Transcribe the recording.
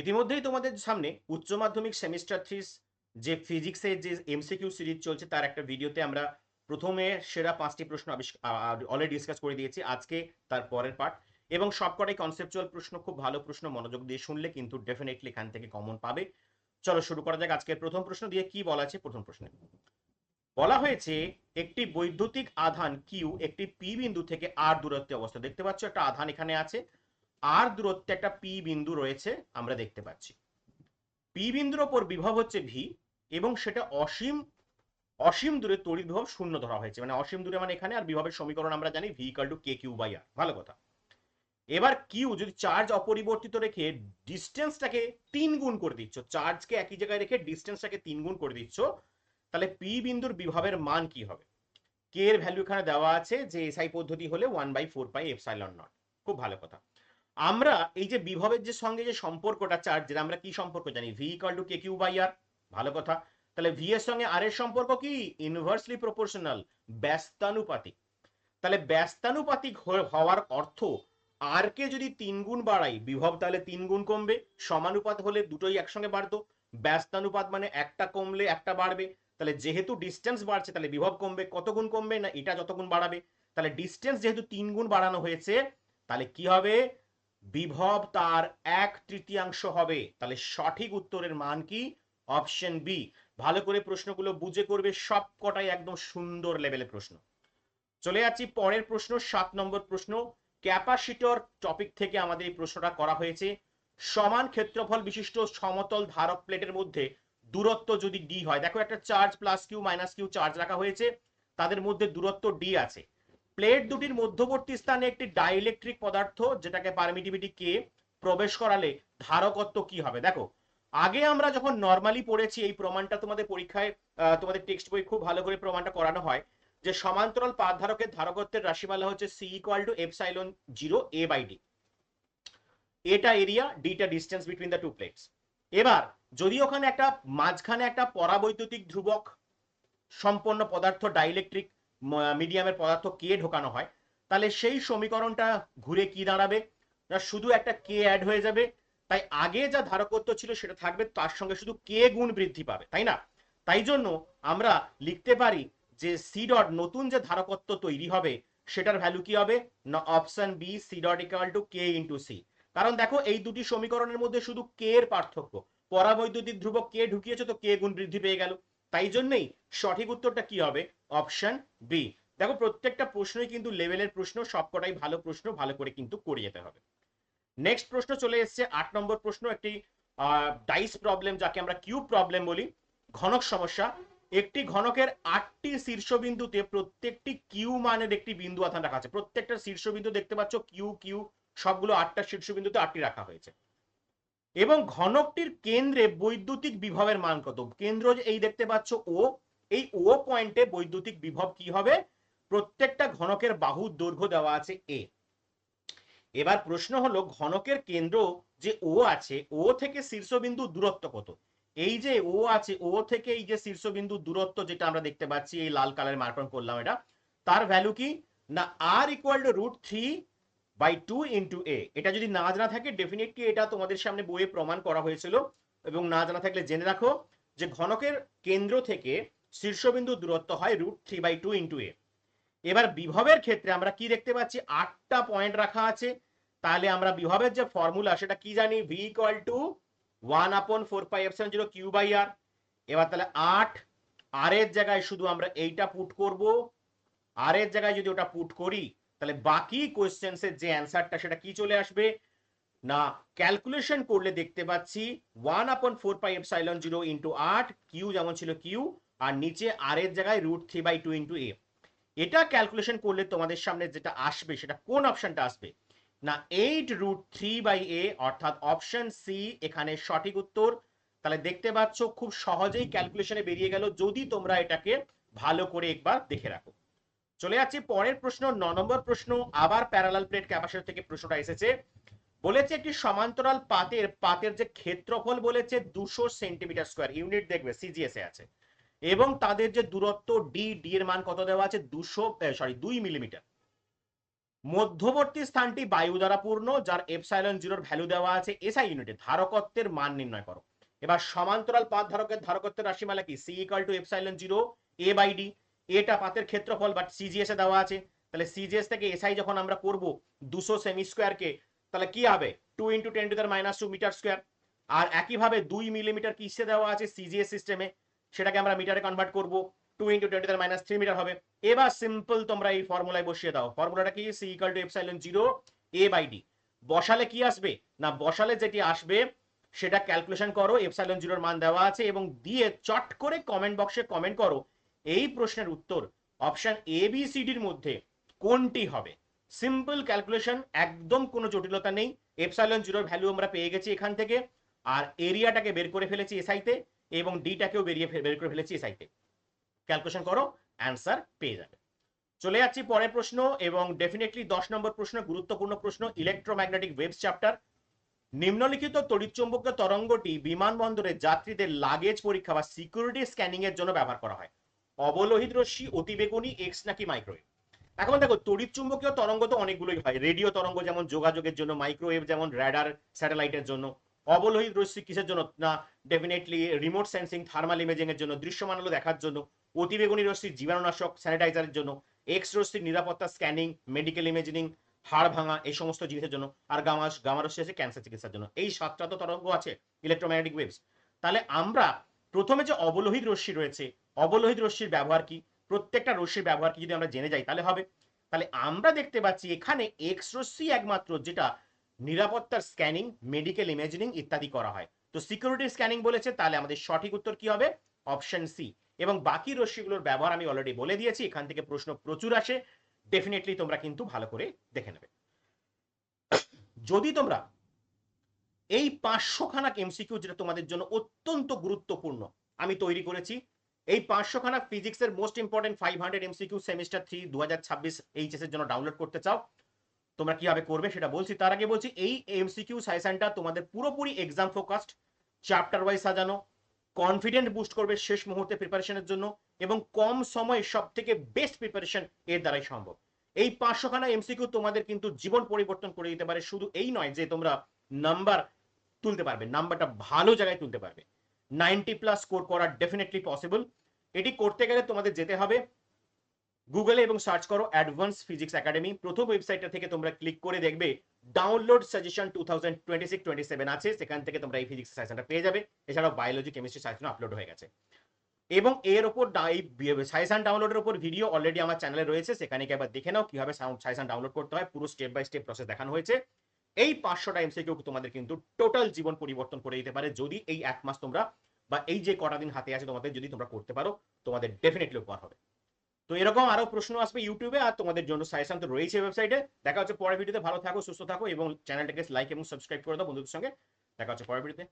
ইতিমধ্যেই তোমাদের সামনে উচ্চ মাধ্যমিক সেমিস্টার 3 যে ফিজিক্সের যে এমসিকিউ সিরিজ চলছে তার একটা ভিডিওতে আমরা প্রথমে সেরা 5টি প্রশ্ন অলরেডি ডিসকাস করে দিয়েছি। আজকে তার পরের পার্ট এবং সবকটাই কনসেপচুয়াল প্রশ্ন, খুব ভালো প্রশ্ন, মনোযোগ দিয়ে শুনলে কিন্তু ডেফিনেটলি এখান থেকে কমন পাবে। চলো শুরু করা যাক আজকের প্রথম প্রশ্ন দিয়ে। কি বলা আছে প্রথম প্রশ্নে? বলা হয়েছে একটি বৈদ্যুতিক আধান কিউ একটি পি বিন্দু থেকে আর দূরত্বে অবস্থা। দেখতে পাচ্ছ একটা আধান এখানে আছে, আর দূরত্বে একটা পি বিন্দু রয়েছে আমরা দেখতে পাচ্ছি। পি বিন্দুর ওপর বিভব হচ্ছে ভি এবং সেটা অসীম অসীম দূরে তড়িৎ বিভব শূন্য ধরা হয়েছে, মানে অসীম দূরে মানে এখানে। আর বিভবের সমীকরণ আমরা জানি V equal to K Q by R. ভালো কথা। এবার কিউ যদি চার্জ অপরিবর্তিত রেখে ডিস্টেন্সটাকে 3 গুণ করে দিচ্ছ, চার্জকে একই জায়গায় রেখে ডিস্টেন্সটাকে 3 গুণ করে দিচ্ছ, তাহলে পি বিন্দুর বিভবের মান কি হবে? কে এর ভ্যালু এখানে দেওয়া আছে যে এসআই পদ্ধতি হলে 1/4πε0। খুব ভালো কথা। আমরা এই যে বিভবের যে সঙ্গে যে সম্পর্কটা চার্জের, আমরা কি সম্পর্ক জানি? V equal to K Q by R. ভালো কথা। তাহলে ভি এর সঙ্গে আর এর সম্পর্ক কি? ইনভার্সলি প্রপোর্শনাল, ব্যস্তানুপাতিক। তাহলে ব্যস্তানুপাতিক হওয়ার অর্থ আর কে যদি 3 গুণ বাড়াই বিভব তাহলে 3 গুণ কমবে। সমানুপাত হলে দুটোই একসঙ্গে বাড়তো। ব্যস্তানুপাত মানে একটা কমলে একটা বাড়বে। তাহলে যেহেতু ডিস্টেন্স বাড়ছে তাহলে বিভব কমবে। কত গুণ কমবে? না এটা যত গুণ বাড়াবে। তাহলে ডিস্টেন্স যেহেতু 3 গুণ বাড়ানো হয়েছে, তাহলে কি হবে? বিভব তার 1/3 হবে। তাহলে সঠিক উত্তরের মান কি? Option B. ভালো করে প্রশ্নগুলো বুঝে করবে, সব কটাই একদম সুন্দর লেভেলের প্রশ্ন। চলে যাচ্ছি পরের প্রশ্ন, 7 নম্বর প্রশ্ন। ক্যাপাসিটর টপিক থেকে আমাদের এই প্রশ্নটা করা হয়েছে। সমান ক্ষেত্রফল বিশিষ্ট সমতল ধারক প্লেটের মধ্যে দূরত্ব যদি ডি হয়, দেখো একটা charge plus Q minus Q charge রাখা হয়েছে, তাদের মধ্যে দূরত্ব ডি আছে। প্লেট দুটির মধ্যবর্তী স্থানে একটি ডাইইলেকট্রিক পদার্থ যেটাকে পারমিটিভিটি কে প্রবেশ করালে ধারকত্ব কি হবে? দেখো, আগে আমরা যখন নর্মালি পড়েছি এই প্রমাণটা তোমাদের পরীক্ষায় তোমাদের টেক্সট বই খুব ভালো করে প্রমাণটা করানো হয় যে সমান্তরাল পাত ধারকের ধারকত্বের রাশিমালা হচ্ছে C equal to epsilon 0 A by D. এটা এরিয়া, ডিটা distance between the two plates. এবার যদি ওখানে একটা মাঝখানে একটা পরাবৈদ্যুতিক ধ্রুবক সম্পন্ন পদার্থ, ডাইইলেকট্রিক মিডিয়ামের পদার্থ কে ঢোকানো হয়, তাহলে সেই সমীকরণটা ঘুরে কি দাঁড়াবে? না শুধু একটা কে অ্যাড হয়ে যাবে। তাই আগে যা ধারকত্ব ছিল সেটা থাকবে, তার সঙ্গে শুধু কে গুণ বৃদ্ধি পাবে, তাই না? তাই জন্য আমরা লিখতে পারি যে সি ডট নতুন যে ধারকত্ব তৈরি হবে সেটার ভ্যালু কি হবে? না option B, C dot equal to K into C. কারণ দেখো এই দুটি সমীকরণের মধ্যে শুধু কে এর পার্থক্য, পরাবৈদ্যুতিক ধ্রুবক কে ঢুকিয়েছে তো কে গুণ বৃদ্ধি পেয়ে গেল। তাই জন্যই সঠিক উত্তরটা কি হবে? Option B. দেখো প্রত্যেকটা প্রশ্নই কিন্তু লেভেলের প্রশ্ন, সবকটাই ভালো প্রশ্ন, ভালো করে কিন্তু করে যেতে হবে। নেক্সট প্রশ্ন চলে এসছে 8 নম্বর প্রশ্ন, একটি ডাইস প্রবলেম, যাকে আমরা কিউব প্রবলেম বলি। ঘনক সমস্যা। একটি ঘনকের 8টি শীর্ষবিন্দুতে প্রত্যেকটি কিউ মানের একটি বিন্দু আধান রাখা আছে। প্রত্যেকটা শীর্ষবিন্দু দেখতে পাচ্ছ কিউ কিউ, সবগুলো 8টা শীর্ষবিন্দুতে 8টি রাখা হয়েছে। এবং ঘনকটির কেন্দ্রে বৈদ্যুতিক বিভবের মান কত? কেন্দ্র এই দেখতে পাচ্ছ ও, এই ও পয়েন্টে বৈদ্যুতিক বিভব কি হবে? প্রত্যেকটা ঘনকের বাহুর দৈর্ঘ্য দেওয়া আছে এ। এবার প্রশ্ন হলো ঘনকের কেন্দ্র যে ও আছে, ও থেকে শীর্ষবিন্দু দূরত্ব কত? এই যে ও আছে, ও থেকে এই যে শীর্ষবিন্দু দূরত্ব যেটা আমরা দেখতে পাচ্ছি, এই লাল কালারে মার্কন করলাম এটা, তার ভ্যালু কি? না আর ইকুয়াল টু √3/2 ইন্টু এ। এটা যদি না জানা থাকে ডেফিনেটলি এটা তোমাদের সামনে বইয়ে প্রমাণ করা হয়েছিল, এবং না জানা থাকলে জেনে রাখো যে ঘনকের কেন্দ্র থেকে শীর্ষবিন্দু দূরত্ব হয় √3/2 ইন্টু এ। এবার বিভবের ক্ষেত্রে আমরা কি দেখতে পাচ্ছি? 8টা পয়েন্ট রাখা আছে। তাহলে আমরা বিভবের যে ফর্মুলা সেটা কি জানি? V equal to 1/4πε0 Q by R. এবার তাহলে 8, আর এর জায়গায় শুধু আমরা এইটা পুট করব। আর এর জায়গায় যদি ওটা পুট করি তাহলে বাকি কোয়েশ্চেন্সের যে অ্যান্সারটা সেটা কি চলে আসবে? না ক্যালকুলেশন করলে দেখতে পাচ্ছি 1/4πε0 ইন্টু 8, কিউ যেমন ছিল কিউ, আর নিচে আর এর জায়গায় √3/2 ইন্টু এ। এটা ক্যালকুলেশন করলে তোমাদের সামনে যেটা আসবে সেটা কোন অপশনটা আসবে? না 8√3/a, অর্থাৎ অপশন সি এখানে সঠিক উত্তর। তাহলে দেখতে পাচ্ছ খুব সহজেই ক্যালকুলেশনে বেরিয়ে গেল, যদি তোমরা এটাকে ভালো করে একবার দেখে রাখো। চলে যাচ্ছি পরের প্রশ্ন, 9 নম্বর প্রশ্ন। আবার প্যারালাল প্লেট ক্যাপাসিটর থেকে প্রশ্নটা এসেছে। বলেছে একটি সমান্তরাল পাতের যে ক্ষেত্রফল বলেছে 200 সেন্টিমিটার স্কোয়ার, ইউনিট দেখবে সিজিএস এ আছে, এবং তাদের যে দূরত্ব ডি, ডি এর মান কত দেওয়া আছে? 200 2 মিলিমিটার। মধ্যবর্তী স্থানটি বায়ু দ্বারা পূর্ণ, যার এপসাইলন জিরোর ভ্যালু দেওয়া আছে এসআই ইউনিটে, ধারকত্বের মান নির্ণয় করো। এবার সমান্তরাল পাত ধারকের ধারকত্বের রাশিমালা কি? C equal to epsilon zero A by D. এটা পাতের ক্ষেত্রফল বাট সিজিএস এ দেওয়া আছে, তাহলে সিজিএস থেকে এসআই যখন আমরা করব 200 সেমি স্কোয়ারকে, তাহলে কি হবে 2 ইন্টু 10⁻² মিটার স্কোয়ার। আর একইভাবে 2 মিলিমিটার কিসে দেওয়া আছে? সিজিএস সিস্টেমে, সেটাকে আমরা মিটারে কনভার্ট করব, 2 ইন্টু 10⁻³ মিটার হবে। এবার সিম্পল তোমরা এই ফর্মুলায় বসিয়ে দাও। ফর্মুলাটা কি? C equal to epsilon zero A by D. বসালে কি আসবে না, বসালে যেটি আসবে সেটা ক্যালকুলেশন করো, এপসাইলন জিরোর মান দেওয়া আছে, এবং দিয়ে চট করে কমেন্ট বক্সে কমেন্ট করো এই প্রশ্নের উত্তর অপশন এ বি সি ডির মধ্যে কোনটি হবে। সিম্পল ক্যালকুলেশন, একদম কোনো জটিলতা নেই। এপসাইলন জিরোর ভ্যালু আমরা পেয়ে গেছি এখান থেকে, আর এরিয়াটাকে বের করে ফেলেছি এসআইতে, এবং ডিটাকেও বের করে ফেলেছি এসআইতে। ক্যালকুলেশন করো, অ্যান্সার পেয়ে যাবে। চলে যাচ্ছি পরের প্রশ্ন, এবং ডেফিনেটলি 10 নম্বর প্রশ্ন, গুরুত্বপূর্ণ প্রশ্ন, ইলেকট্রোম্যাগনেটিক ওয়েভস চ্যাপ্টার। নিম্নলিখিত তড়িৎচুম্বকীয় তরঙ্গটি বিমানবন্দরে যাত্রীদের লাগেজ পরীক্ষা বা সিকিউরিটি স্ক্যানিং এর জন্য ব্যবহার করা হয়। অবলোহিত রশ্মি, অতিবেগুনি, এক্স নাকি মাইক্রোওয়েভ? এখন দেখো, তড়িৎচুম্বকীয় তরঙ্গ তো অনেকগুলোই হয়। রেডিও তরঙ্গ যেমন যোগাযোগের জন্য, মাইক্রোওয়েভ যেমন র্যাডার স্যাটেলাইটের জন্য। অবলোহিত রশ্মি কিসের জন্য? না definitely remote sensing, thermal imaging এর জন্য, দৃশ্যমান আলো দেখার জন্য। অতিবেগুনি রশ্মি জীবাণুনাশক, স্যানিটাইজারের জন্য। এক্স রশ্মি নিরাপত্তা, স্ক্যানিং, মেডিকেল ইমেজিং, হাড় ভাঙা, এই সমস্ত জিনিসের জন্য। আর গামা রশ্মি আছে ক্যান্সার চিকিৎসার জন্য। এই 7টা তো তরঙ্গ আছে ইলেকট্রোম্যাগনেটিক ওয়েভস। তাহলে আমরা প্রথমে যে অবলোহিত রশ্মি রয়েছে, অবলোহিত রশ্মির ব্যবহার কি, প্রত্যেকটা রশ্মির ব্যবহার কি যদি আমরা জেনে যাই তাহলে হবে। তাহলে আমরা দেখতে পাচ্ছি এখানে এক্স রশ্মি একমাত্র যেটা নিরাপত্তার স্ক্যানিং, মেডিকেল ইমেজিং ইত্যাদি করা হয়। তো সিকিউরিটি স্ক্যানিং বলেছে, তাহলে আমাদের সঠিক উত্তর কি হবে? Option C. এবং বাকি রশ্মিগুলোর ব্যবহার আমি অলরেডি বলে দিয়েছি, এখান থেকে প্রশ্ন প্রচুর আসে, ডেফিনেটলি তোমরা কিন্তু ভালো করে দেখে নেবে। যদি তোমরা এই 500খানা এমসিকিউ, যেটা তোমাদের জন্য অত্যন্ত গুরুত্বপূর্ণ, আমি তৈরি করেছি, এই 500খানা ফিজিক্সের most important 500 MCQ semester 3 2026 HS এর জন্য ডাউনলোড করতে চাও, তোমরা কিভাবে করবে সেটা বলছি। তার আগে বলছি, এই এমসিকিউ সাজেশনটা তোমাদের পুরোপুরি এক্সাম ফোকাসড, চ্যাপ্টার ওয়াইজ সাজানো, কনফিডেন্ট বুস্ট করবে শেষ মুহূর্তে প্রিপারেশনের জন্য, এবং কম সময়ে সব থেকে বেস্ট প্রিপারেশন এর দ্বারাই সম্ভব। এই 500খানা এমসিকিউ তোমাদের কিন্তু জীবন পরিবর্তন করে দিতে পারে। শুধু এই নয় যে তোমরা নাম্বার তুলতে পারবে, নাম্বারটা ভালো জায়গায় তুলতে পারবে, 90+ স্কোর করা ডেফিনেটলি পসিবল। এটি করতে গেলে তোমাদের যেতে হবে গুগলে এবং সার্চ করো অ্যাডভান্স ফিজিক্স একাডেমি। প্রথম ওয়েবসাইটটা থেকে তোমরা ক্লিক করে দেখবে ডাউনলোড সাজেশন 2026-27 আছে, সেখান থেকে তোমরা এই ফিজিক্স সাজেশনটা পেয়ে যাবে। এছাড়াও বায়োলজি, কেমিস্ট্রি সাজেশন আপলোড হয়ে গেছে, এবং এর উপর এই সাজেশন ডাউনলোডের উপর ভিডিও অলরেডি আমার চ্যানেলে রয়েছে, সেখানে গিয়ে একবার দেখে নাও কিভাবে সাজেশন ডাউনলোড করতে হয়, পুরো স্টেপ বাই স্টেপ প্রসেস দেখানো হয়েছে। এই 500টা এমসিকিউ তোমাদের কিন্তু টোটাল জীবন পরিবর্তন করে দিতে পারে, যদি এই 1 মাস তোমরা, বা এই যে কটা দিন হাতে আছে তোমাদের, যদি তোমরা করতে পারো, তোমাদের ডেফিনেটলি উপকার হবে। তো এরকম আরো প্রশ্ন আসবে ইউটিউবে, আর তোমাদের জন্য সাজেশন তো রয়েছে ওয়েবসাইটে। দেখা হচ্ছে পরের ভিডিওতে। ভালো থাকো, সুস্থ থাকো, এবং চ্যানেলটাকে লাইক এবং সাবস্ক্রাইব করে দাও বন্ধুদের সঙ্গে। দেখা হচ্ছে পরের ভিডিওতে।